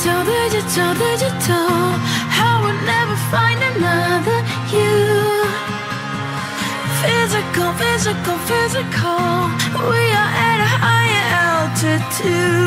digital, digital. I would never find another you. Physical, physical, physical. We are at a higher altitude.